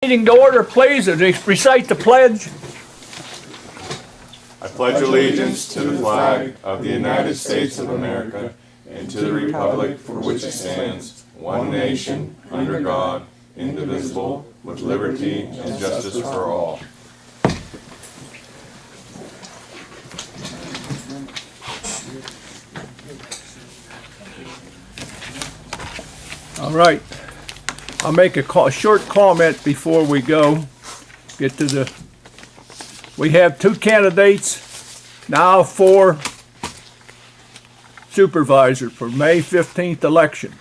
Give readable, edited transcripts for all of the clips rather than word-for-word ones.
Meeting to order, please, and recite the pledge. I pledge allegiance to the flag of the United States of America and to the republic for which it stands, one nation, under God, indivisible, with liberty and justice for all. All right. I'll make a short comment before we get to the. We have two candidates now for supervisor for May 15th election.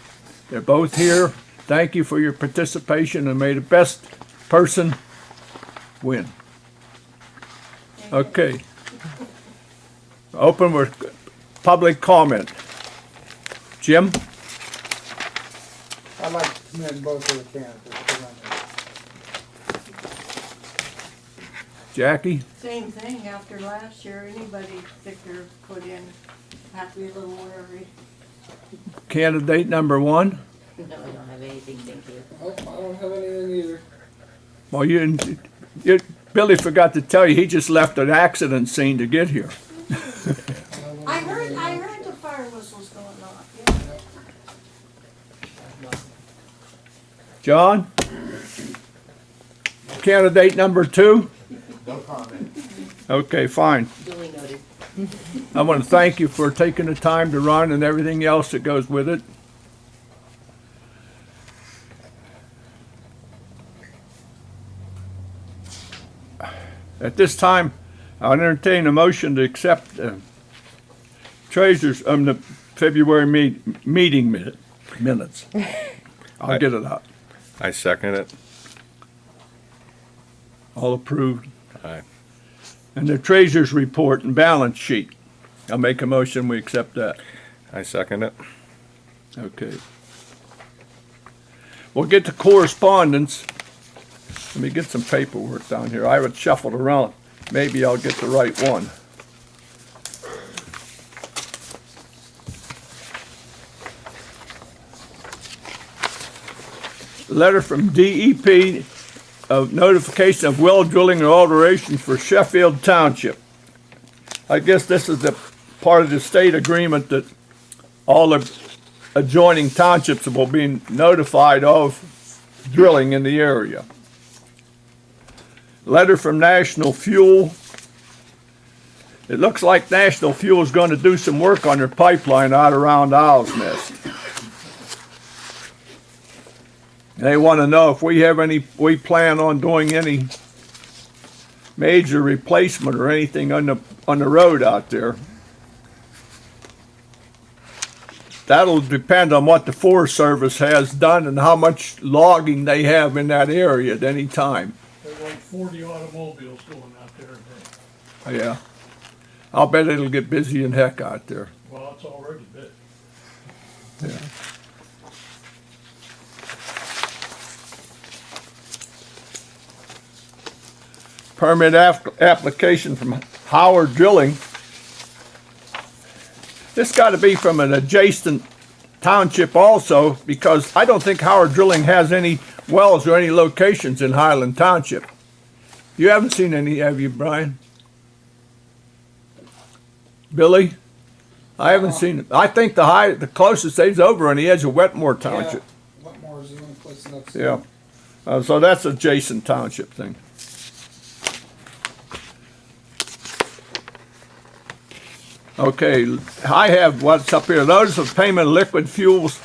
They're both here. Thank you for your participation, and may the best person win. Okay. Open with public comment. Jim? I'd like to commend both of the candidates for running. Jackie? Same thing, after last year, anybody Victor put in, have to be a little worried. Candidate number one? No, I don't have anything, thank you. Nope, I don't have anything either. Well, Billy forgot to tell you, he just left an accident scene to get here. I heard the fire whistles going off, yeah. John? Candidate number two? No comment. Okay, fine. Duly noted. I want to thank you for taking the time to run and everything else that goes with it. At this time, I'll entertain a motion to accept treasurer's the February meeting minutes. I'll get it out. I second it. All approved. Aye. And the treasurer's report and balance sheet. I'll make a motion, we accept that. I second it. Okay. We'll get to correspondence. Let me get some paperwork down here. I have it shuffled around. Maybe I'll get the right one. Letter from DEP of notification of well drilling and alteration for Sheffield Township. I guess this is the part of the state agreement that all the adjoining townships will be notified of drilling in the area. Letter from National Fuel. It looks like National Fuel is going to do some work on their pipeline out around Owl's Nest. They want to know if we plan on doing any major replacement or anything on the road out there. That'll depend on what the Forest Service has done and how much logging they have in that area at any time. There's like 40 automobiles going out there today. Yeah. I'll bet it'll get busy and heck out there. Well, it's already bit. Yeah. Permit application from Howard Drilling. This got to be from an adjacent township also, because I don't think Howard Drilling has any wells or any locations in Highland Township. You haven't seen any, have you, Brian? Billy? I haven't seen it. I think the closest is over on the edge of Wetmore Township. Yeah, Wetmore is the only place that's. Yeah. So that's adjacent township thing. Okay, I have what's up here. Notice of payment of liquid fuels,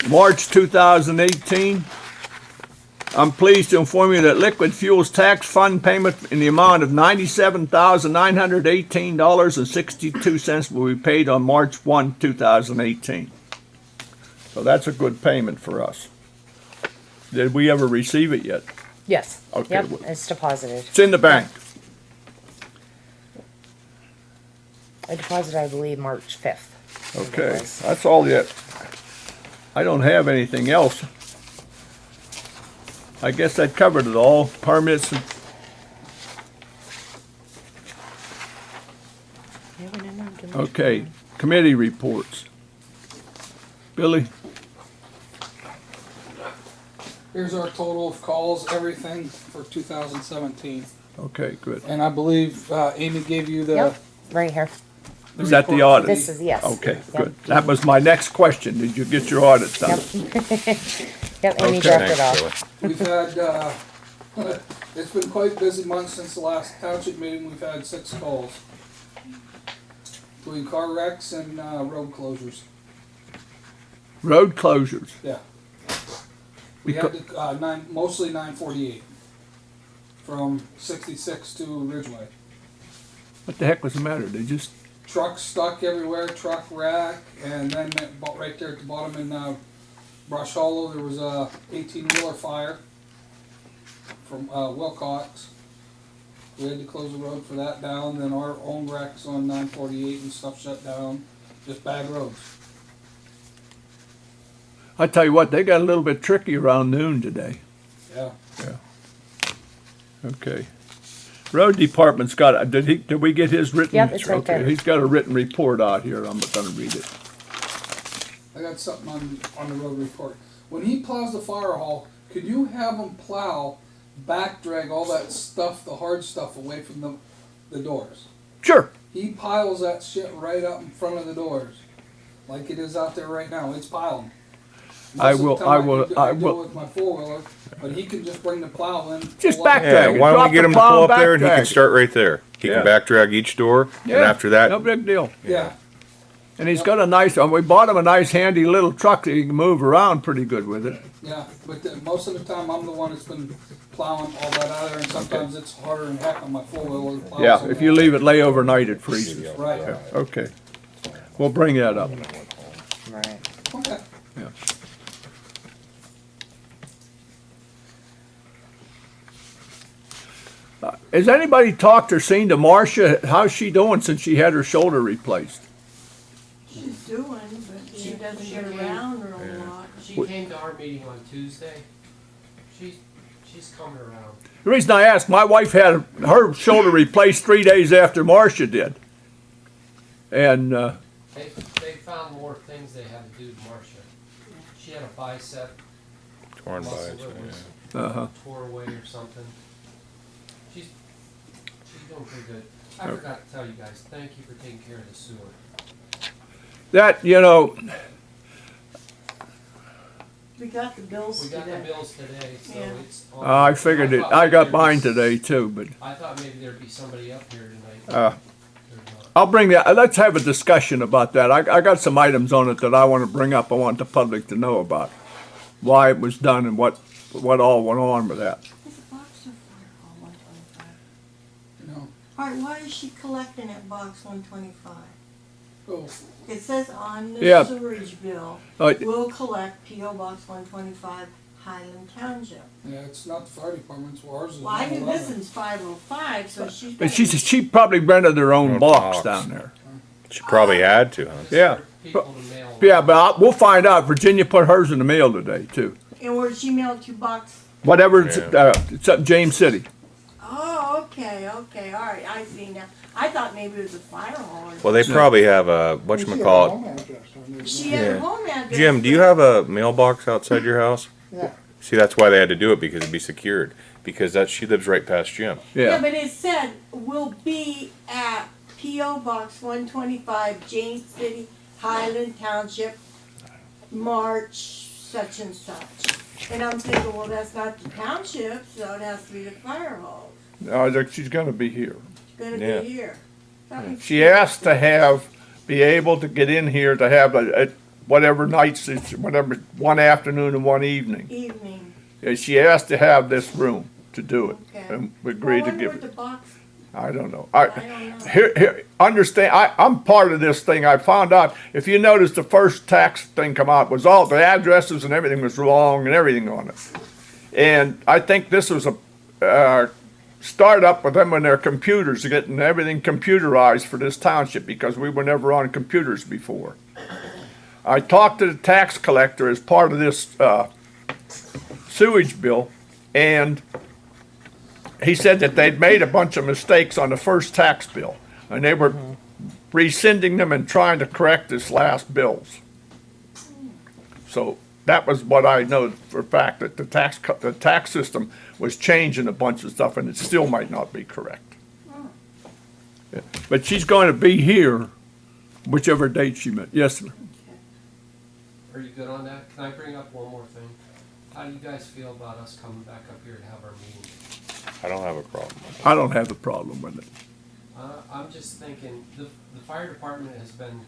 March 2018. I'm pleased to inform you that liquid fuels tax fund payment in the amount of $97,918.62 will be paid on March 1, 2018. So that's a good payment for us. Did we ever receive it yet? Yes. Okay, Yep, well- it's deposited. It's in the bank. I deposited, I believe, March 5th. Okay, that's all yet. I don't have anything else. I guess that covered it all. Permits and okay, committee reports. Billy? Here's our total of calls, everything for 2017. Okay, good. And I believe Amy gave you the. Yep, right here. Is that the report. audit? This is, yes. Okay, Yep. good. That was my next question. Did you get your audit done? Yep, Amy Okay. dropped it Thanks, off. Billy. We've had, it's been quite a busy month since the last township meeting. We've had 6 calls. Between car wrecks and road closures. Road closures. Yeah. We had to, mostly 948. From 66 to Ridgeway. What the heck was the matter? They just, Trucks stuck everywhere, truck wreck, and then about right there at the bottom in Brush Hollow, there was a 18-wheeler fire from Wilcox. We had to close the road for that down, then our own wrecks on 948 and stuff shut down, just bad roads. I tell you what, they got a little bit tricky around noon today. Yeah. Okay. Road department's got, did we get his written? Yep, it's right Okay, there. he's got a written report out here. I'm gonna read it. I got something on the road report. When he plows the fire hall, could you have him plow, back drag all that stuff, the hard stuff away from the doors? Sure. He piles that shit right up in front of the doors, like it is out there right now. It's piling. I Most of the will- time I will- do- I do will- it with my 4-wheeler, but he can just bring the plow in. Just pull up. back Yeah, drag it. why don't Drop we get the him to plow pull up and there and he back can drag start right there. He Yeah. can back drag each door, and Yeah, after that, no big deal. Yeah, And he's got a nice, we bought him a nice handy little truck that he can move around pretty good with it. yeah, but most of the time I'm the one that's been plowing all that out there, and sometimes it's harder than heck on my 4-wheeler. to plow Yeah, some if you of leave it lay overnight, it freezes. that. Right, Okay. We'll bring that up. Right. okay. Yeah. Has anybody talked or seen to Marcia? How's she doing since she had her shoulder replaced? She's doing, but she doesn't get around real lot. She came to our meeting on Tuesday. She's coming around. The reason I ask, my wife had her shoulder replaced 3 days after Marcia did. And, They found more things they had to do to Marcia. She had a bicep torn by muscle it. that was uh-huh. tore away or something. She's doing pretty good. I forgot to tell you guys, thank you for taking care of the sewer. That, you know, We got the bills We got the today. bills today, so Yeah. it's on. I figured it, thought I maybe got there'd mine be- today too, but, I thought maybe there'd be somebody up here tonight. uh, There's not. I'll bring that, let's have a discussion about that. I got some items on it that I want to bring up, I want the public to know about. Why it was done and what all went on with that. There's a box of Fireball 125. No. Alright, why is she collecting at box 125? Oh, It says on the Yeah. sewerage bill, Uh, will collect P.O. Box 125, Highland Township. yeah, it's not the fire department's, ours is Well, I knew 911. this one's 505, so she's. But she probably rented her own Own box box. down there. She probably had to, huh? Just Yeah. for people to mail. Yeah, but we'll find out. Virginia put hers in the mail today too. And where she mailed to box. Whatever, Yeah. it's up James City. Oh, okay, alright, I see now. I thought maybe it was a fire hall. Well, they probably have a, whatchamacallit. She had a Yeah. home address. Jim, do you have a mailbox outside your house? Yeah. See, that's why they had to do it, because it'd be secured. Because she lives right past Jim. Yeah, Yeah, but it said will be at P.O. Box 125, James City, Highland Township, March such and such. And I'm thinking, well, that's not the township, so it has to be the fire hall. no, she's gonna be here. It's gonna Yeah. be here. She asked to be able to get in here to have whatever nights, whatever, one afternoon and one evening. Evening, She asked to have this room to do it. okay. And we agreed to I wonder give what it. the box, I don't know. I don't know. Here, understand, I'm part of this thing. I found out, if you notice, the first tax thing come out was all the addresses and everything was wrong and everything on it. And I think this was a startup with them and their computers, getting everything computerized for this township because we were never on computers before. I talked to the tax collector as part of this sewage bill, and he said that they'd made a bunch of mistakes on the first tax bill, and they were rescinding them and trying to correct this last bills. So that was what I know for a fact, that the tax system was changing a bunch of stuff, and it still might not be correct. Yeah. But she's going to be here, whichever date she meant. Yes, sir. Are you good on that? Can I bring up one more thing? How do you guys feel about us coming back up here to have our meeting? I don't have a problem. I don't have a problem with it. I'm just thinking, the fire department has been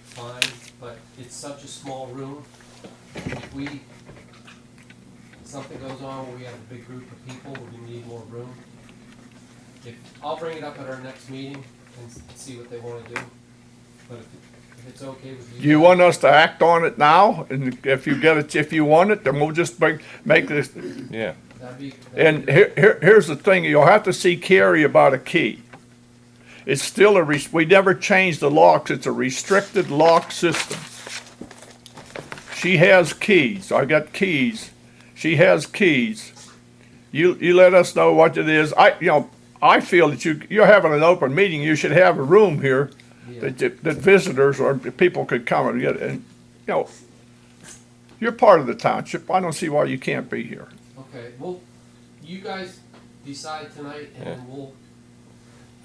fine, but it's such a small room. If something goes on where we have a big group of people, we need more room. I'll bring it up at our next meeting and see what they wanna do. But if it's okay with you. Do you want us to act on it now? And if you want it, then we'll just make this. Yeah. And here's the thing, you'll have to see Carrie about a key. It's still we never changed the locks, it's a restricted lock system. She has keys, I got keys, she has keys. You let us know what it is. I feel that you're having an open meeting, you should have a room here that visitors or people could come and get, and, you're part of the township, I don't see why you can't be here. Okay, well, you guys decide tonight and we'll.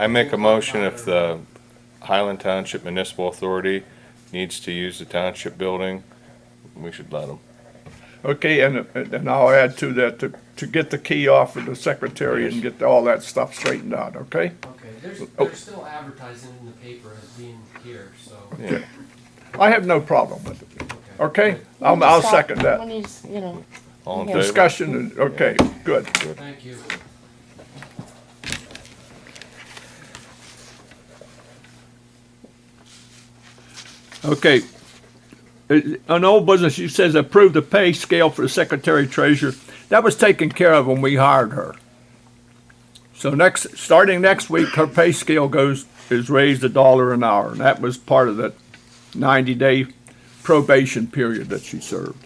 I make a motion if the Highland Township Municipal Authority needs to use the township building, we should let them. Okay, and I'll add to that, to get the key off of the secretary and get all that stuff straightened out, okay? Okay, they're still advertising in the paper as being here, so. Yeah. I have no problem with it, okay? Good. I'll second that. When he's, All in Yeah. favor? Discussion, okay, good. Thank you. Okay. On old business, she says approve the pay scale for the secretary treasurer. That was taken care of when we hired her. So starting next week, her pay scale is raised $1 an hour, and that was part of that 90-day probation period that she served.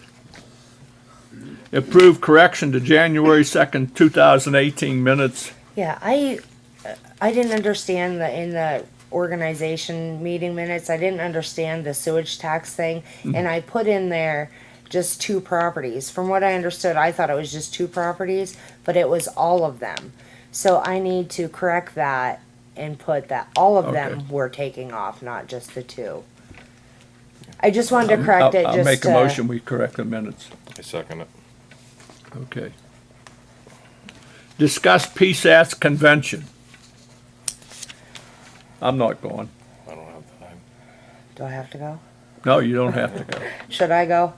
Approve correction to January 2nd, 2018 minutes. yeah, I didn't understand in the organization meeting minutes, I didn't understand the sewage tax thing, and I put in there just 2 properties. From what I understood, I thought it was just 2 properties, but it was all of them. So I need to correct that and put that all of them were taking off, not just the 2. I just wanted to correct it. I'll make a motion, we correct the minutes. I second it. Okay. Discuss PSAT's convention. I'm not going. I don't have time. Do I have to go? No, you don't have to go. Should I go?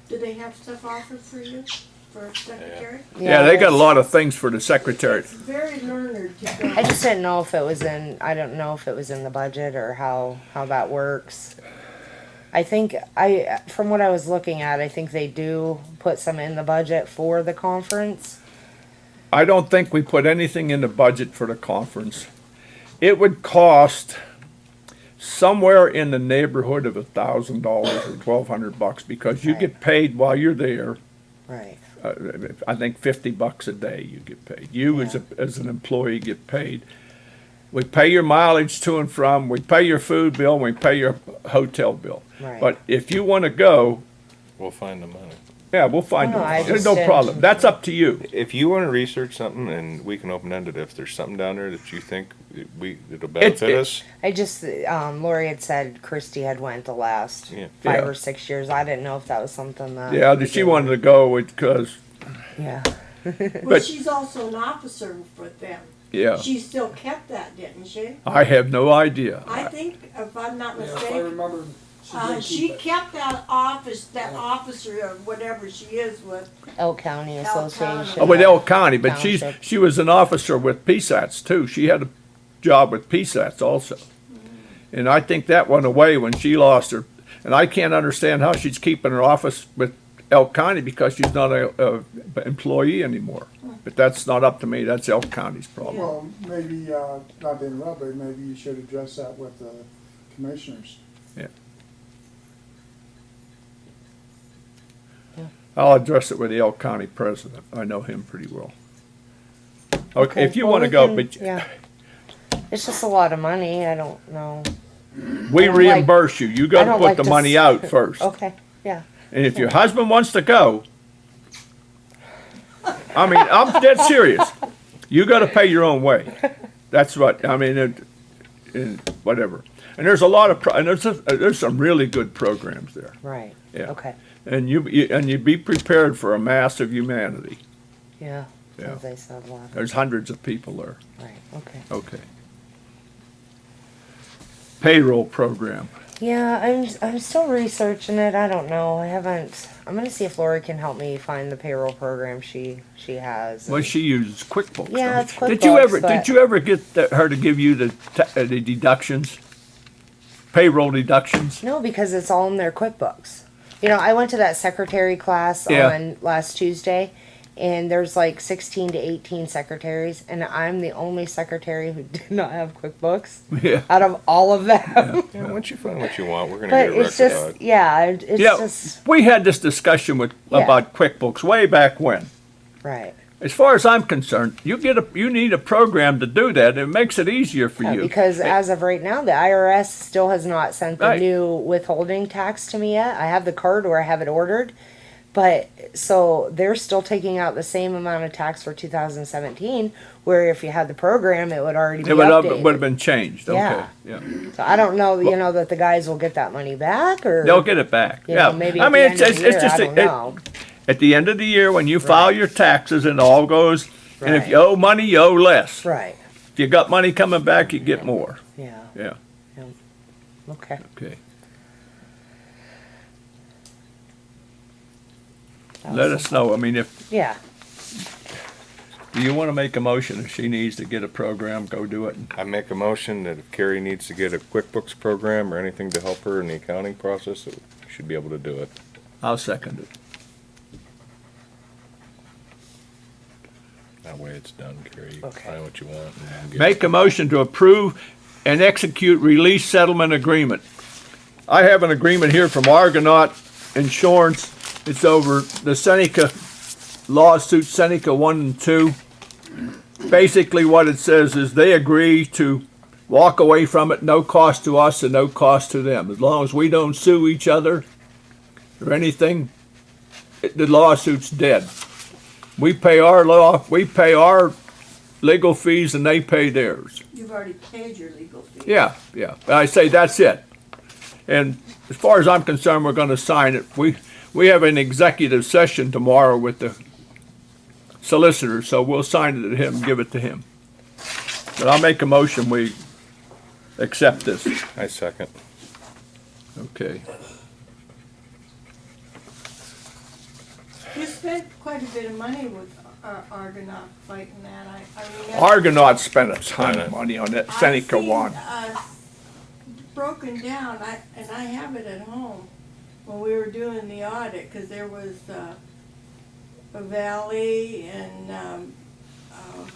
Do they have stuff offered for you, for secretary? Yeah, they got a lot of things for the secretary. It's very learned to go. I just didn't know if it was I don't know if it was in the budget or how that works. I think from what I was looking at, I think they do put some in the budget for the conference. I don't think we put anything in the budget for the conference. It would cost somewhere in the neighborhood of $1,000 or $1,200 because you get paid while you're there. Right. I think $50 a day you get paid. You as an employee get paid. We pay your mileage to and from, we pay your food bill, we pay your hotel bill. Right. But if you want to go, We'll find the money. yeah, we'll find No, I it. There's just no problem. didn't- That's up to you. If you want to research something, and we can open ended, if there's something down there that you think it'll benefit us, I just Lori had said Christy had went the last Yeah. 5 Yeah. or 6 years. I didn't know if that was something that. Yeah, she wanted to go because, Yeah. Well, but- she's also an officer with them. yeah, She still kept that, didn't she? I have no idea. I think, if I'm not Yeah, if I mistaken, remember, she did she keep it. kept that office, that officer or whatever she is with. Elk County Elk County. Association. Oh, with Elk County, but Township. she was an officer with PSATs too. She had a job with PSATs also. And I think that went away when she lost her. And I can't understand how she's keeping her office with Elk County because she's not a employee anymore. But that's not up to me, that's Elk County's problem. Well, maybe, not to interrupt, but maybe you should address that with the commissioners. I'll address it with the Elk County president. I know him pretty well. Okay, if you well, wanna we go, can- but yeah. It's just a lot of money. I don't know. we I don't reimburse you. You I gotta don't put like the to money s- out first. Okay. Yeah. And if your husband wants to go, I mean, I'm dead serious. You gotta pay your own way. That's what, I mean, whatever. And there's a lot of, and there's some really good programs there. Right. Yeah. Okay. And you be prepared for a mass of humanity. Yeah. Yeah. As they said last. There's hundreds of people there. Right. Okay. Okay. Payroll program. Yeah, I'm still researching it. I don't know. I haven't. I'm gonna see if Lori can help me find the payroll program she has. Well, she uses QuickBooks. Yeah, don't it's she? QuickBooks, Did you ever get her to give you the deductions? Payroll deductions? No, because it's all in their QuickBooks. You know, I went to that secretary class Yeah. on last Tuesday, and there's like 16 to 18 secretaries, and I'm the only secretary who did not have QuickBooks Yeah. out of all of them. Yeah, once you find what you want, we're gonna But get a it's record just, of it. yeah, it's Yeah, just we had this discussion Yeah. about QuickBooks way back when. right. As far as I'm concerned, you need a program to do that. It makes it easier for Yeah, you. because as of right now, the IRS still has not sent the Right. new withholding tax to me yet. I have the card or I have it ordered, but so they're still taking out the same amount of tax for 2017. Where if you had the program, it would already be It would updated. have been changed. Okay. Yeah. Yeah. So I don't know, you know, that the guys will get that money back, or They'll get it back. you Yeah. know, maybe I at mean, the end of the year, I don't know. at the end of the year when you file your taxes, it all goes. And if Right. you owe money, you owe less. Right. If you got money coming back, you get more. Yeah. Yeah. Okay. Okay. That Let was us know. I mean, if Yeah. do you want to make a motion if she needs to get a program, go do it. I make a motion that if Carrie needs to get a QuickBooks program or anything to help her in the accounting process, that we should be able to do it. I'll second it. That way it's done, Carrie. You can Okay. find what you want. And get Make a motion to approve and execute release settlement agreement. I have an agreement here from Argonaut Insurance. It's over the Seneca lawsuit, Seneca 1 and 2. Basically what it says is they agree to walk away from it, no cost to us and no cost to them. As long as we don't sue each other or anything, the lawsuit's dead. We pay our legal fees and they pay theirs. You've already paid your legal fee. Yeah, yeah. I say that's it. And as far as I'm concerned, we're gonna sign it. We have an executive session tomorrow with the solicitor, so we'll sign it to him, give it to him. But I'll make a motion, we accept this. I second. Okay. You spent quite a bit of money with Argonaut fighting that. I remember. Argonaut spent a ton of money on that Seneca I've seen, one. Broken down, and I have it at home, when we were doing the audit, cause there was, a Valley and,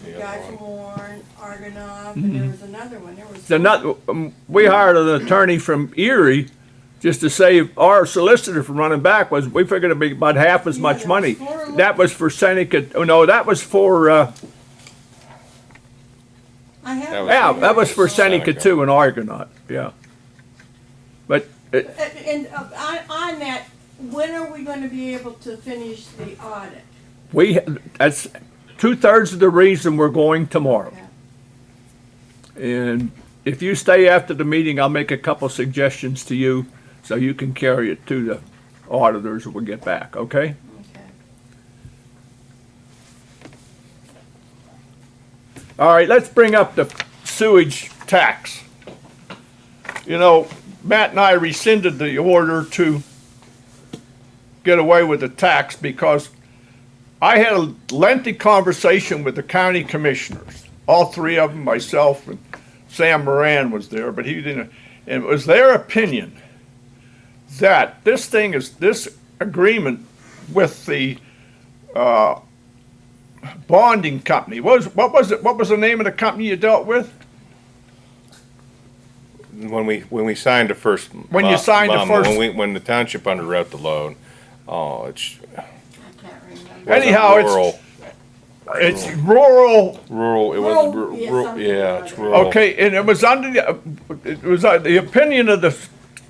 The guy other from Warren, Argonaut, and there was another one, there was. We hired an attorney from Erie just to save our solicitor from running back. We figured it'd be about half as Yeah, much there money. was 4 That was for Seneca, oh no, that was for, I have. That was- yeah, that was for Seneca. Seneca too and Argonaut, yeah. But, And on that, when are we gonna be able to finish the audit? that's 2/3 of the reason we're going tomorrow. And if you stay after the meeting, I'll make a couple suggestions to you so you can carry it to the auditors when we get back, okay? Okay. All right, let's bring up the sewage tax. You know, Matt and I rescinded the order to get away with the tax because I had a lengthy conversation with the county commissioners. All three of them, myself and Sam Moran was there, but he didn't. And it was their opinion that this agreement with the bonding company. What was the name of the company you dealt with? When we signed the first. When you signed the first- When the township underwrote the loan, it's. I can't remember. wasn't Anyhow, it's- rural. It's rural. Rural, it Rural, was, yeah, rural, something yeah, like it's that. rural. Okay, and it was under the opinion of the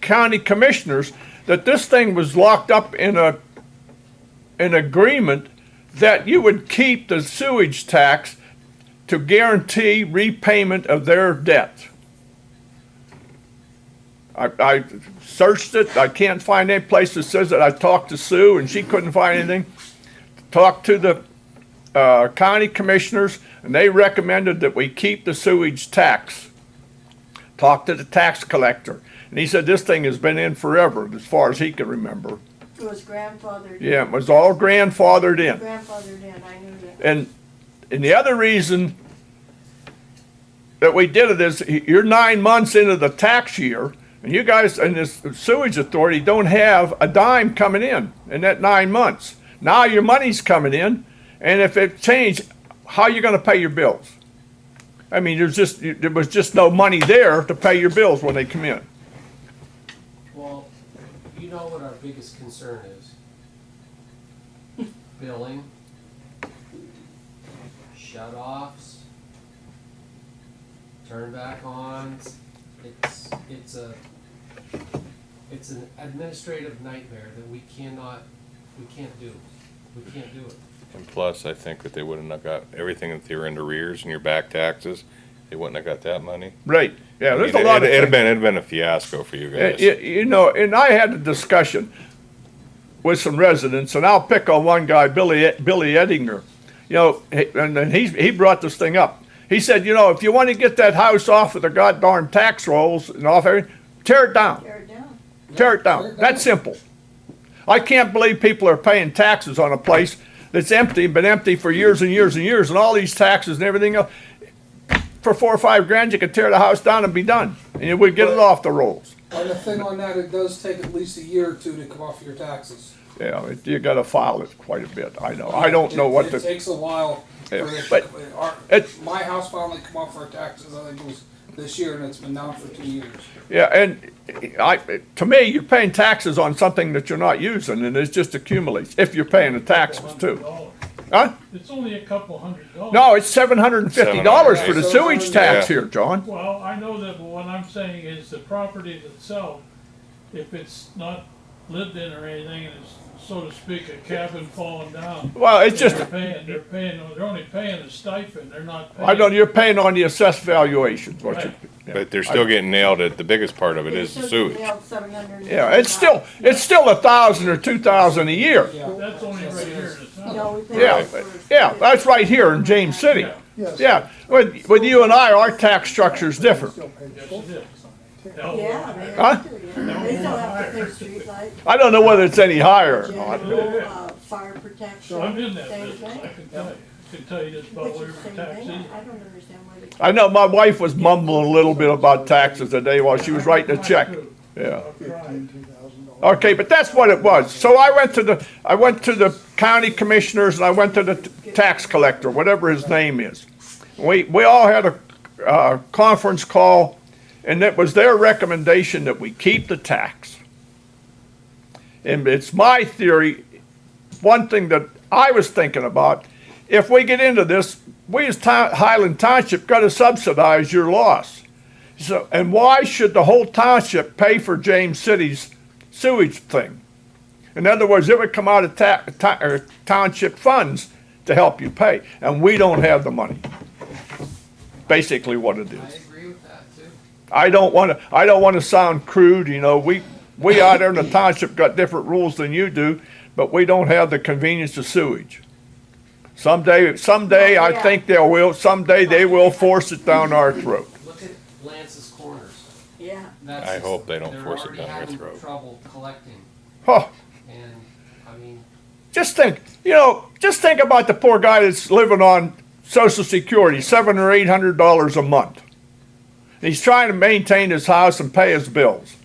county commissioners that this thing was locked up in an agreement that you would keep the sewage tax to guarantee repayment of their debt. I searched it. I can't find any place that says that. I talked to Sue and she couldn't find anything. Talked to the county commissioners and they recommended that we keep the sewage tax. Talked to the tax collector and he said this thing has been in forever as far as he can remember. It was grandfathered. Yeah, it was all grandfathered in. Grandfathered in, I knew that. And the other reason that we did it is you're 9 months into the tax year and you guys in this sewage authority don't have a dime coming in that 9 months. Now your money's coming in, and if it changed, how are you gonna pay your bills? I mean, there was just no money there to pay your bills when they come in. Well, you know what our biggest concern is? Billing, shut-offs, turn back ons. It's an administrative nightmare that we can't do. We can't do it. And plus, I think that they wouldn't have got everything that they were in arrears and your back taxes. They wouldn't have got that money. Right, yeah, I there's mean, a lot of it'd things. have been a fiasco for you guys. You know, and I had a discussion with some residents, and I'll pick on one guy, Billy Ettinger. You know, and then he brought this thing up. He said, you know, if you want to get that house off of the goddamn tax rolls and off everything, tear it down. Tear it down. Tear it down. That's simple. I can't believe people are paying taxes on a place that's empty, been empty for years and years and years, and all these taxes and everything else. For $4 or $5 grand, you could tear the house down and be done, and you would get it off the rolls. And the thing on that, it does take at least a year or two to come off your taxes. Yeah, you got to file it quite a bit. I know. I don't know what It the. takes a while. Yeah, For but my house finally come off our taxes, I think it was this year, and it's been down for 2 years. Yeah, and to me, you're paying taxes on something that you're not using, and it just accumulates if you're paying the taxes too. Huh? It's only a couple $100. No, it's $750 for the sewage tax Yeah. here, John. Well, I know that, but what I'm saying is the property itself, if it's not lived in or anything, and it's, so to speak, a cabin falling down. Well, it's just, They're only paying a stipend, they're not paying. I know you're paying on the assessed valuations, what you. Right. Yeah. But they're still getting nailed at, the biggest part of it is the sewage. Yeah, it's still $1,000 or $2,000 a year. Yeah. That's only right here in the town. No, we paid Yeah, for- yeah, that's right here in James City. Yeah. Yes. Yeah, with you and I, our tax structure is different. Still pay the Yes, full it is. tax on it, too. Hell, Yeah, they Huh? have to, yeah. They still have to pay street lights, I don't know whether it's any higher or not. general, fire protection. So I'm in that same business, thing. I can tell you. I can tell you just about Which where is the the tax same is. thing. I don't understand why they. I know my wife was mumbling a little bit about taxes today while she was writing a check. Yeah. $2,000. Okay, but that's what it was. So I went to the county commissioners and I went to the tax collector, whatever his name is. We all had a conference call, and it was their recommendation that we keep the tax. And it's my theory, one thing that I was thinking about, if we get into this, we as Highland Township got to subsidize your loss. So, and why should the whole township pay for James City's sewage thing? In other words, it would come out of township funds to help you pay, and we don't have the money. Basically what it I is. agree with that too. I don't want to sound crude, you know, we out there in the township got different rules than you do, but we don't have the convenience of sewage. Someday I Yeah. think someday they will force it down our throat. Look at Lance's Corners. Yeah, That's I hope they don't they're force it already down their having throat. trouble collecting, Huh. and I mean, Just think about the poor guy that's living on Social Security, $700 or $800 a month. He's trying to maintain his house and pay his bills.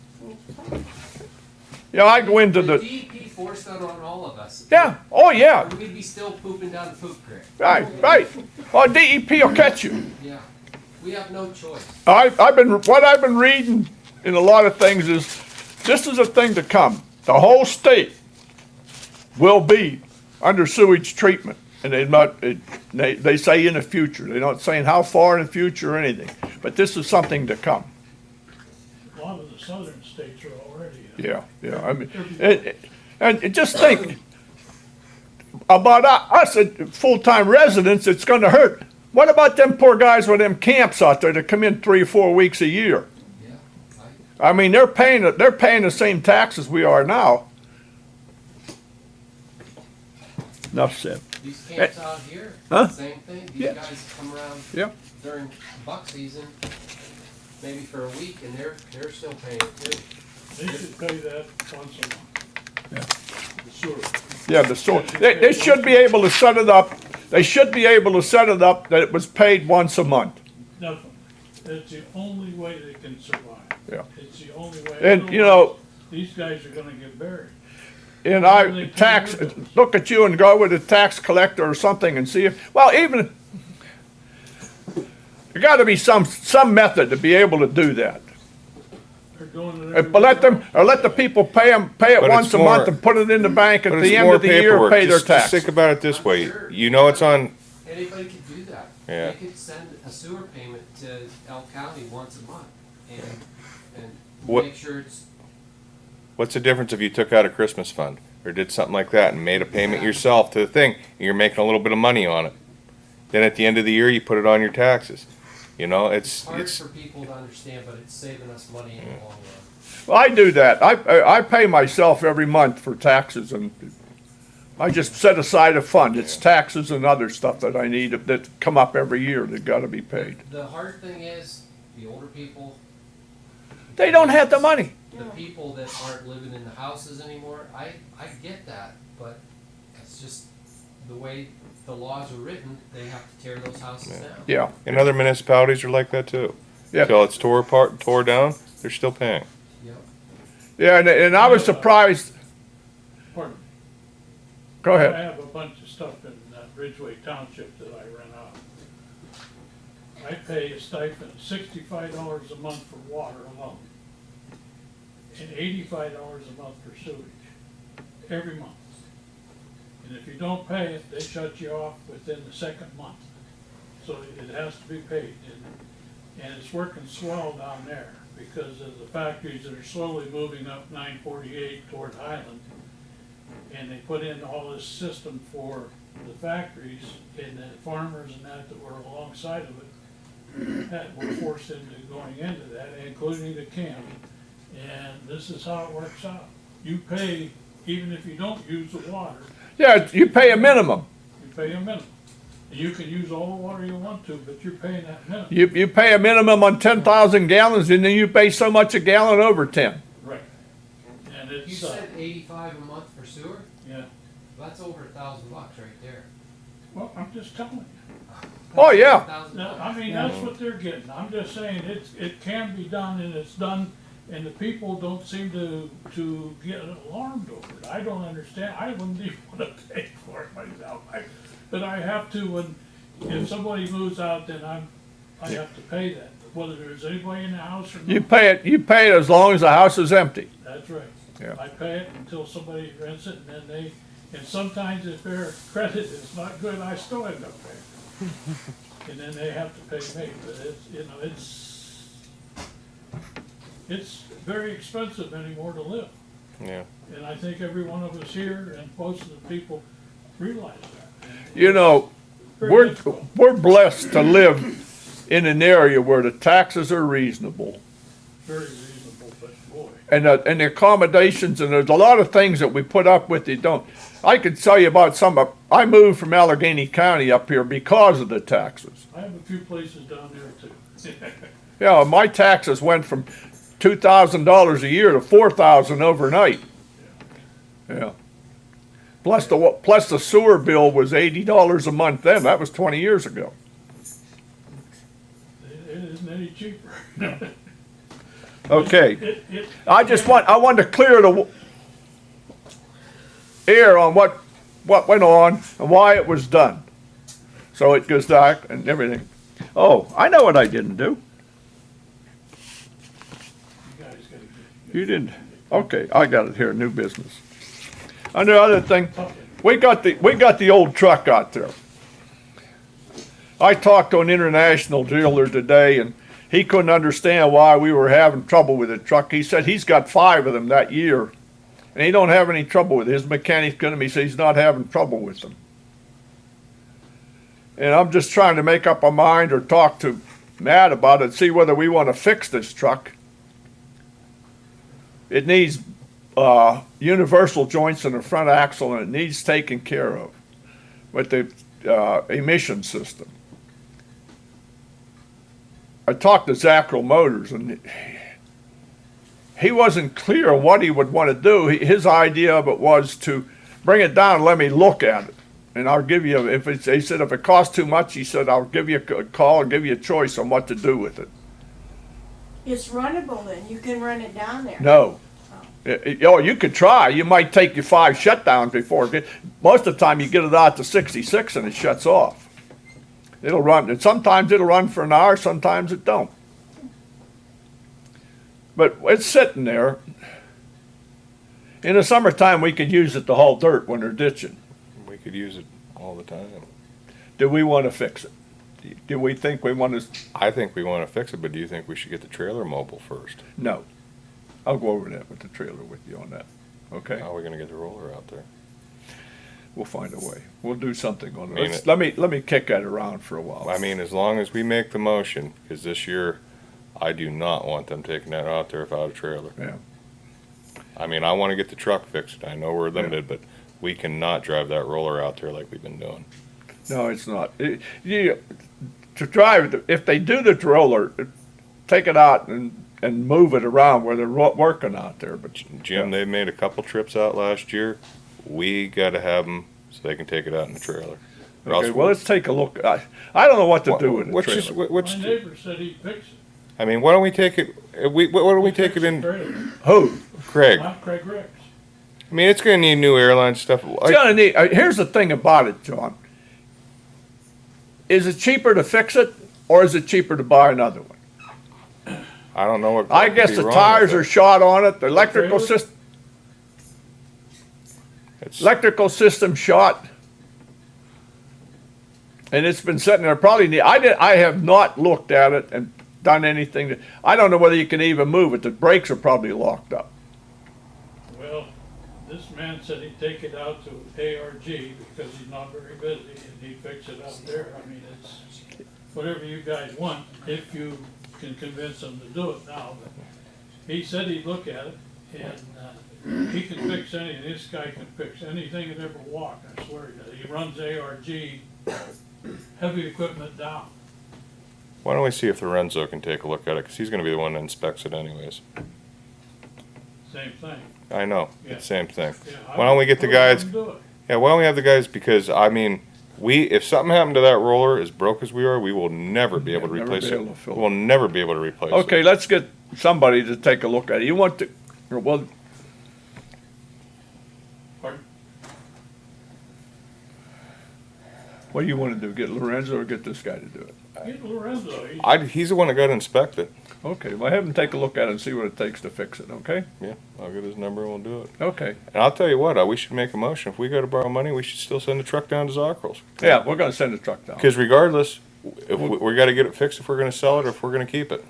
You know, I go into the the, DEP forced that on all of us. yeah, oh yeah, Or we'd be still pooping down the poop creek. right. Well, DEP will catch you. Yeah, we have no choice. What I've been reading in a lot of things is, this is a thing to come. The whole state will be under sewage treatment. And they say in the future. They're not saying how far in the future or anything. But this is something to come. A lot of the southern states are already. Yeah, I mean, and just think about us, full-time residents, it's gonna hurt. What about them poor guys with them camps out there that come in 3 or 4 weeks a year? Yeah, I mean, they're paying the same taxes we are now. Enough said. these camps out here, Huh? same thing. These Yeah. guys come around Yeah. during buck season, maybe for a week, and they're still paying too. They should pay that once a month. The sewer. Yeah, they should be able to set it up, they should be able to set it up that it was paid once a month. Definitely. It's the only way they can survive. Yeah. It's the only way. And, you know, These guys are gonna get buried. and look at you and go with a tax collector or something and see if, well, even, there gotta be some method to be able to do that. They're doing it But let the people pay it But once it's a month more- and put it in the bank at But the it's end more of the year, paperwork. pay their Just tax. think about it this I'm way. sure. You know it's on, Anybody could do that. Yeah. They could send a sewer payment to Elk County once a month and What- make sure it's, what's the difference if you took out a Christmas fund or did something like that and made a payment yourself to the thing, and you're making a little bit of money on it? Then at the end of the year, you put it on your taxes. You know, it's hard for people to understand, but it's saving us money in the long run. Well, I do that. I pay myself every month for taxes, and I just set aside a fund. It's taxes and other stuff that I need that come up every year that gotta be paid. The hard thing is, the older people, They don't have the money. the people that aren't living in the houses anymore, I get that, but it's just the way the laws are written, they have to tear those houses down. Yeah, and other municipalities are like that too. yeah. Till it's tore apart, tore down, they're still paying. Yep. Yeah, and I was surprised. Pardon. Go I ahead. have a bunch of stuff in Ridgeway Township that I rent out. I pay a stipend of $65 a month for water alone, and $85 a month for sewage, every month. And if you don't pay it, they shut you off within the second month. So it has to be paid, and it's working swell down there because of the factories that are slowly moving up 948 toward Highland. And they put in all this system for the factories, and the farmers and that were alongside of it, that were forced into going into that, including the camp. And this is how it works out. You pay, even if you don't use the water, Yeah, you pay a minimum. you pay a minimum. You can use all the water you want to, but you're paying that minimum. You pay a minimum on 10,000 gallons, and then you pay so much a gallon over 10. Right. And You it's, said 85 a month for sewer? yeah, That's over $1,000 right there. well, I'm just telling you. Oh, yeah. $1,000. No, I mean, that's what they're getting. I'm just saying, it can be done and it's done, and the people don't seem to get alarmed over it. I don't understand. I wouldn't even wanna pay for it myself. But I have to, when, if somebody moves out, then I have to pay that, whether there's anybody in the house or You not. pay it as long as the house is empty. That's right. Yeah. I pay it until somebody rents it, and then and sometimes if their credit is not good, I still end up paying. And then they have to pay me, but it's very expensive anymore to live. Yeah. And I think every one of us here and most of the people realize that. And You know, very difficult. we're blessed to live in an area where the taxes are reasonable. Very reasonable, but boy, And the accommodations, and there's a lot of things that we put up with that don't. I could tell you about I moved from Allegheny County up here because of the taxes. I have a few places down there too. Yeah, my taxes went from $2,000 a year to $4,000 overnight. Yeah. Plus the sewer bill was $80 a month then. That was 20 years ago. It isn't any cheaper. Okay. I wanted to clear the air on what went on and why it was done. So it goes back and everything. Oh, I know what I didn't do. You guys gotta get. You didn't. Okay, I got it here, new business. And the other thing, we got the old truck out there. I talked to an international dealer today, and he couldn't understand why we were having trouble with the truck. He said he's got 5 of them that year, and he don't have any trouble with it. His mechanic's going to me say he's not having trouble with them. And I'm just trying to make up a mind or talk to Matt about it, see whether we want to fix this truck. It needs universal joints in the front axle, and it needs taken care of with the emission system. I talked to Zackrell Motors, and he wasn't clear on what he would want to do. His idea of it was to bring it down and let me look at it. And I'll give you, he said if it costs too much, he said, I'll give you a call and give you a choice on what to do with it. It's runnable then, you can run it down there. No. You could try. You might take your 5 shutdowns before. Most of the time you get it out to 66 and it shuts off. It'll run, and sometimes it'll run for an hour, sometimes it don't. But it's sitting there. In the summertime, we could use it to haul dirt when they're ditching. We could use it all the time. Do we want to fix it? Do we think we want to? I think we want to fix it, but do you think we should get the trailer mobile first? No. I'll go over that with the trailer with you on that. Okay? How are we gonna get the roller out there? We'll find a way. We'll do something on I mean, it. Let me kick that around for a while. I mean, as long as we make the motion, because this year, I do not want them taking that out there without a trailer. Yeah. I mean, I want to get the truck fixed. I know we're limited, but we cannot drive that roller out there like we've been doing. No, it's not. To drive, if they do the roller, take it out and move it around where they're working out there. But Jim, they made a couple trips out last year. We got to have them so they can take it out in the trailer. Or okay, else well, let's take a look. I don't know what to do with the which trailer. is which? My neighbor said he'd fix it. I mean, why don't we take it? Why don't we take it in, Who? Craig? Not Craig Ricks. I mean, it's going to need new airline stuff. It's gonna need, here's the thing about it, John. Is it cheaper to fix it, or is it cheaper to buy another one? I don't know what. I could guess be the wrong tires with are it. shot on it, the electrical trailer? system, It's- electrical system shot. And it's been sitting there probably, I have not looked at it and done anything. I don't know whether you can even move it. The brakes are probably locked up. Well, this man said he'd take it out to ARG because he's not very busy and he'd fix it out there. I mean, it's whatever you guys want, if you can convince him to do it now. But he said he'd look at it and he can fix anything. This guy can fix anything that ever walked, I swear he does. He runs ARG heavy equipment down. Why don't we see if Lorenzo can take a look at it? Because he's going to be the one that inspects it anyways. Same thing. I know, Yeah. it's the same thing. Yeah, Why don't we get the I would let guys? him do it. Yeah, why don't we have the guys? Because I mean, if something happened to that roller, as broke as we are, we will never be able to Never replace be it. able to fill We'll never be able to replace it. Okay, let's get somebody to take a look at it. You want to, well, Pardon? what do you want to do? Get Lorenzo or get this guy to do it? Get Lorenzo. He's the one that got to inspect it. Okay, well, have him take a look at it and see what it takes to fix it, okay? Yeah, I'll get his number and we'll do it. Okay. And I'll tell you what, we should make a motion. If we go to borrow money, we should still send the truck down to Zackrell's. Yeah, we're gonna send the truck down. Because regardless, if we got to get it fixed if we're going to sell it or if we're going to keep it.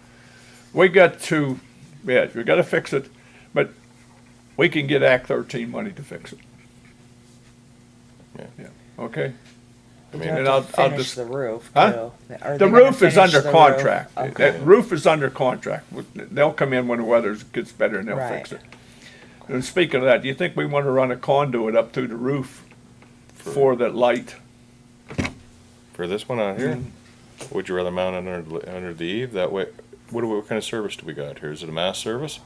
We got to, yeah, we gotta fix it, but we can get Act 13 money to fix it. Yeah. Okay? I You mean, have And to I'll finish just- the roof Huh? too. Are The they gonna roof is finish under the roof? contract. Okay. That roof is under contract. They'll come in when the weather gets better and they'll Right. fix it. And speaking of that, do you think we want to run a conduit up through the roof for that light? for this one out here, Mm-hmm. would you rather mount it under the eave? That way, what kind of service do we got here? Is it a mass service?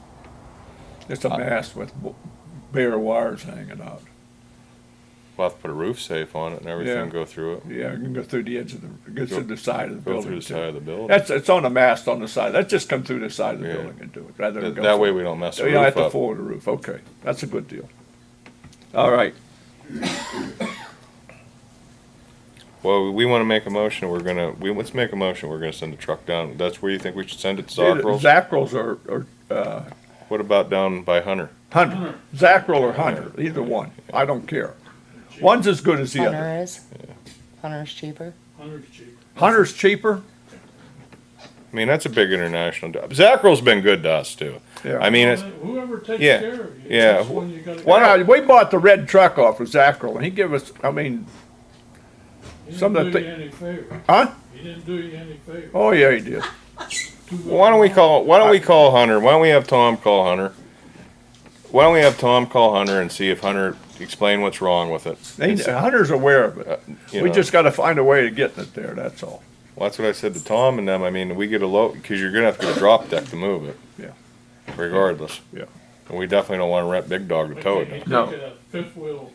It's a mast with bare wires hanging out. We'll have to put a roof safe on it and everything, Yeah. go through it. Yeah, you can go through the edge of the, go through the side of the Go building through the too. side of the building. It's on a mast on the side. Let's just come through the side of the Yeah. building and do it, rather than go. That way through- we don't mess the You don't have roof to up. forward the roof. Okay, that's a good deal. All right. Well, we want to make a motion, let's make a motion, we're gonna send the truck down. That's where you think we should send it to Zackrell's? Zackrell's or What about down by Hunter? Hunter. Zackrell or Hunter, either one. I don't care. One's as good as the other. Hunter is? Hunter's cheaper? Hunter's cheaper. Hunter's cheaper. I mean, that's a big international job. Zackrell's been good to us too. Yeah. I mean, it's, Whoever takes Yeah, care of you, yeah. that's when you gotta. Well, we bought the red truck off of Zackrell, and he gave us, I mean, He some didn't of do the you any favor. huh? He didn't do you any favor. Oh, yeah, he did. why don't we call Hunter? Why don't we have Tom call Hunter? Why don't we have Tom call Hunter and see if Hunter explain what's wrong with it? Hunter's aware of it. You We know. just gotta find a way of getting it there, that's all. Well, that's what I said to Tom and them. I mean, we get a low, because you're gonna have to get a drop deck to move it. Yeah. Regardless. Yeah. And we definitely don't wanna rent Big Dog to tow it. You take No. a fifth wheel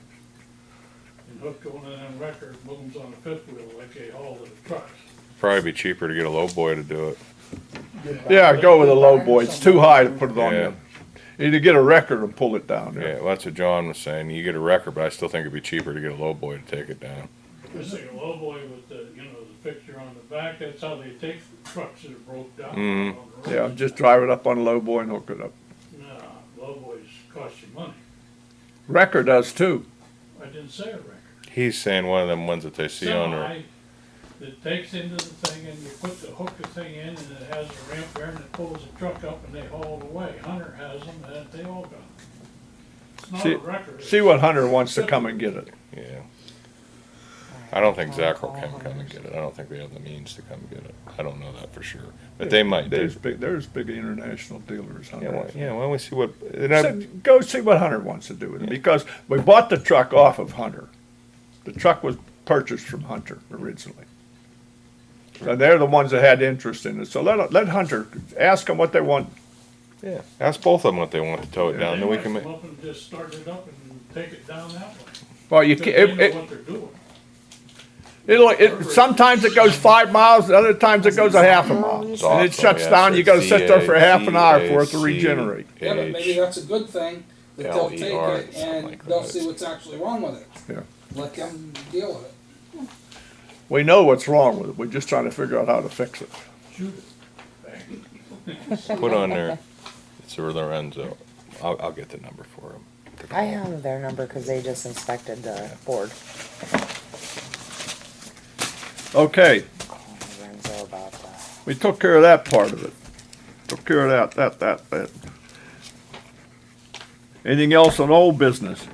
and hook one of them record booms on the fifth wheel like they haul to the trucks. Probably be cheaper to get a low boy to do it. Yeah, go with a low boy. It's too high to put it on Yeah. there. Either get a record and pull it down Yeah, there. well, that's what John was saying. You get a wrecker, but I still think it'd be cheaper to get a low boy to take it down. Just like a low boy with the, you know, the fixture on the back, that's how they take trucks that are broke down. Mhm. on the Yeah, road. just drive it up on a low boy and hook it up. Nah, low boys cost you money. Wrecker does too. I didn't say a record. He's saying one of them ones that they see on there. Semi that takes into the thing and you put the hook the thing in and it has a ramp there and it pulls the truck up and they haul it away. Hunter has them and they all got them. It's not See- a record. See what Hunter wants to come and get it. Yeah. I don't think Zackrell can come and get it. I don't think we have the means to come get it. I don't know that for sure. But they might do. There's big international dealers. Yeah, Hunter. why don't we see what, and I- So go see what Hunter wants to do with it, because we bought the truck off of Hunter. The truck was purchased from Hunter originally. So they're the ones that had interest in it, so let Hunter, ask them what they want. yeah, ask both of them what they want to tow it They down, then we might can come make, up and just start it up and take it down that way. Well, you Because can't, they know what they're doing. sometimes it goes 5 miles, other times it goes a half a mile. And it shuts down, you gotta sit there for half an hour for it to regenerate. Yeah, but maybe that's a good thing, that they'll take LER, it something and like they'll that. see what's actually wrong with it. Yeah. Let them deal with it. We know what's wrong with it, we're just trying to figure out how to fix it. Shoot it. put on there, it's a Lorenzo. I'll get the number for him. I have their number because they just inspected the board. Okay, Call Lorenzo about that. we took care of that part of it. Took care of that. Anything else on old business?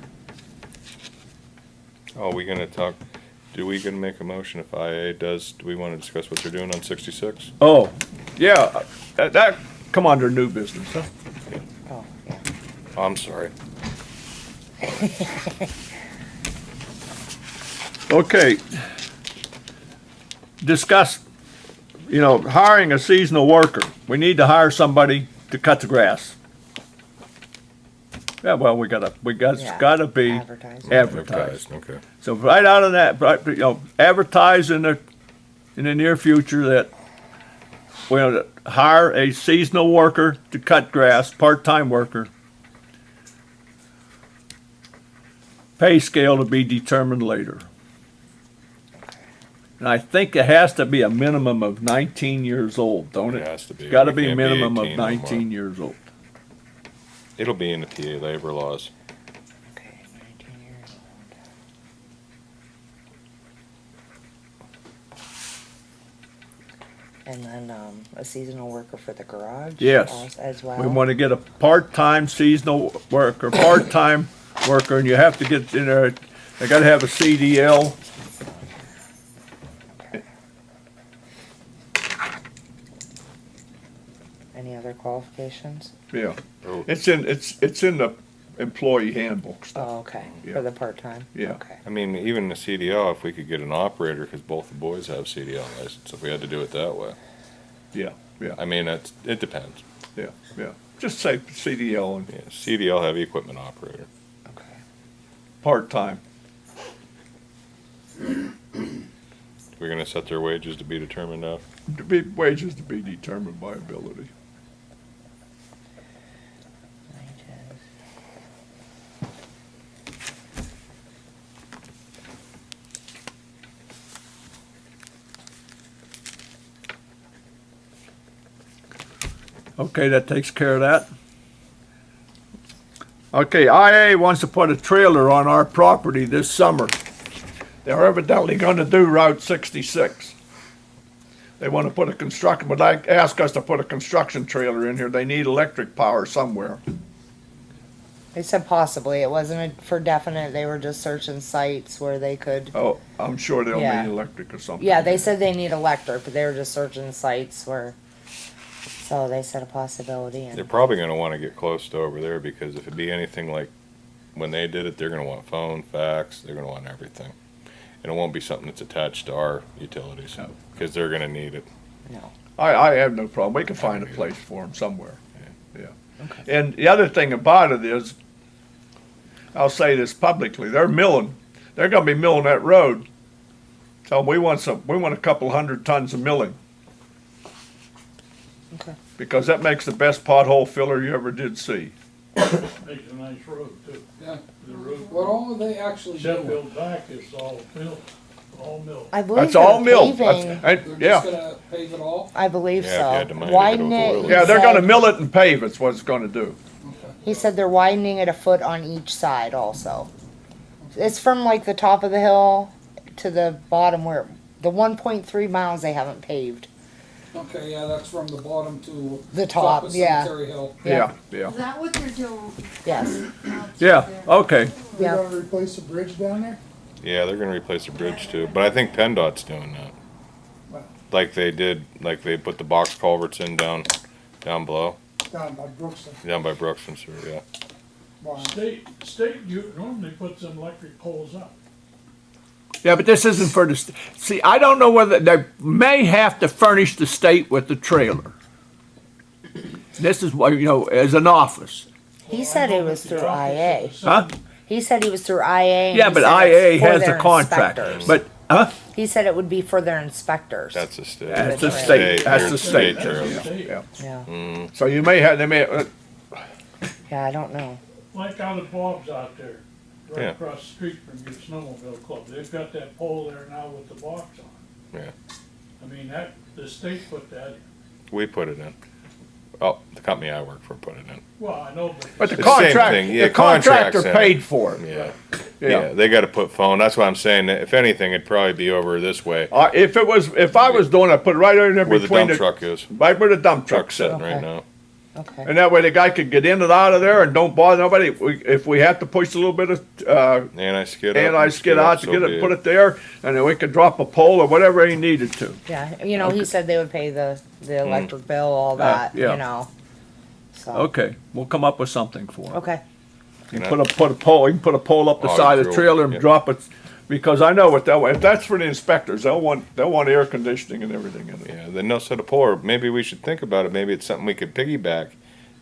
Oh, we gonna talk, we gonna make a motion if IA does, do we wanna discuss what they're doing on 66? Oh, yeah, that come under new business, huh? Oh, yeah. Oh, I'm sorry. Okay. Discuss, hiring a seasonal worker. We need to hire somebody to cut the grass. Yeah, well, it's Yeah, gotta be advertising. advertised. Okay. So right out of that, advertise in the near future that we'll hire a seasonal worker to cut grass, part-time worker. Pay scale to be determined later. And I think it has to be a minimum of 19 years old, don't it? It has to be. It's gotta It be a can't be minimum of 18 no more. 19 years old. It'll be in the PA labor laws. Okay, 19 years old. And then, a seasonal worker for the garage? Yes. As well? We want to get a part-time seasonal worker, part-time worker, and you have to get in there, they gotta have a CDL. Any other qualifications? Yeah. Oh. It's in the employee handbook stuff. Oh, okay, Yeah. for the part-time? Yeah. Okay. I mean, even the CDL, if we could get an operator, cause both the boys have CDL license, if we had to do it that way. Yeah, yeah, I mean, it depends. yeah. Just say CDL and Yeah, CDL heavy equipment operator. Okay. part-time. We're gonna set their wages to be determined out. Wages to be determined by ability. Wages. Okay, that takes care of that. Okay, IA wants to put a trailer on our property this summer. They're evidently gonna do Route 66. They wanna put a construction, but they ask us to put a construction trailer in here. They need electric power somewhere. They said possibly. It wasn't for definite. They were just searching sites where they could. Oh, I'm sure they'll Yeah. need electric or something. Yeah, they said they need electric, but they were just searching sites where. So they said a possibility. They're And probably gonna wanna get close to over there, because if it be anything like when they did it, they're gonna want phone, fax, they're gonna want everything. And it won't be something that's attached to our utilities, No. because they're gonna need it. no. I have no problem. We can find a place for them somewhere. Yeah. And the other thing about it is, I'll say this publicly, they're milling, they're gonna be milling that road. So we want a couple hundred tons of milling. Okay. Because that makes the best pothole filler you ever did see. Makes a nice road too. Yeah. The road. What all are they actually doing? Sheffield back is all milled, all milled. I believe That's all they're milled. paving. They're Yeah, just gonna pave it all? I believe Yeah, if you had so. the money to Widen go it. to he yeah, they're gonna said- mill it and pave, it's what it's gonna do. He said they're widening it a foot on each side also. It's from like the top of the hill to the bottom where the 1.3 miles they haven't paved. Okay, yeah, that's from the bottom to The top, of yeah. Cemetery Hill. Yeah, yeah. Is that what they're doing? Yes. Yeah, okay. We Yeah. gotta replace the bridge down there? Yeah, they're gonna replace the bridge too, but I think PennDOT's doing that. Like they did, like they put the box culverts in down below, Down by Brookston. down by Brooks and Sewer, yeah. Why? State normally puts them electric poles up. Yeah, but this isn't for the, see, I don't know whether, they may have to furnish the state with the trailer. This is what, as an office. He said it was through IA. Huh? He said he was through IA. and Yeah, he but said IA it's for has the their contract, inspectors. but, huh? He said it would be for their inspectors. That's the state. That's the That's state, that's They're the state. trailers. Yeah. Yeah. Mm, So you may have, they may, Yeah, I don't know. Like out at Bob's out there, right Yeah. across the street from your snowmobile club. They've got that pole there now with the box on. Yeah. I mean, the state put that in. we put it in. Oh, the company I work for put it in. Well, I know, but the It's the same contract, thing. Yeah, the contractor contract's in it. paid for it. Yeah. Yeah. Yeah, they gotta put phone, that's why I'm saying, that if anything, it'd probably be over this way, If I was doing it, I'd put it right in there where the between dump truck is. right where the dump truck's Truck's sitting. sitting right Okay. now. Okay. And that way the guy could get in and out of there and don't bother nobody. If we have to push a little bit of, Anti-skid up. anti-skid out to so get be it, put it there, and then we could drop a pole or whatever he needed to. Yeah, he said they would pay the Mm. electric bill, all that, yeah. So. Okay, we'll come up with something for him. Okay. You can put a pole, you can put a pole up the Oh, side of the true. trailer and Yeah. drop it, because I know what that way, if that's for the inspectors, they'll want air conditioning and everything in it. Yeah, then they'll set a pole, or maybe we should think about it, maybe it's something we could piggyback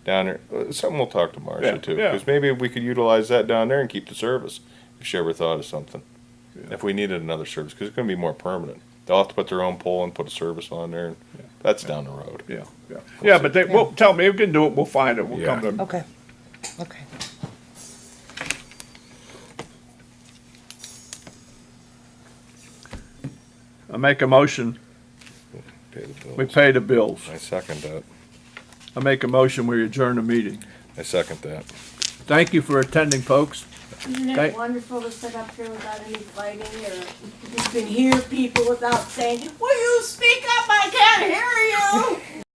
down there, something we'll talk to Yeah, Marcia too, yeah. because maybe we could utilize that down there and keep the service, if she ever thought of something. If we needed another service, because it's gonna be more permanent. They'll have to put their own pole and put a service on there, and that's down the road. Yeah, yeah. Yeah, but they, well, tell me, if we can do it, we'll find it, we'll Yeah. come to. Okay. Okay. I make a motion, Pay the bills. we pay the bills. I second that. I make a motion, we adjourn the meeting. I second that. Thank you for attending, folks. Isn't Okay. it wonderful to sit up here without any fighting, or you can hear people without saying, will you speak up, I can't hear you?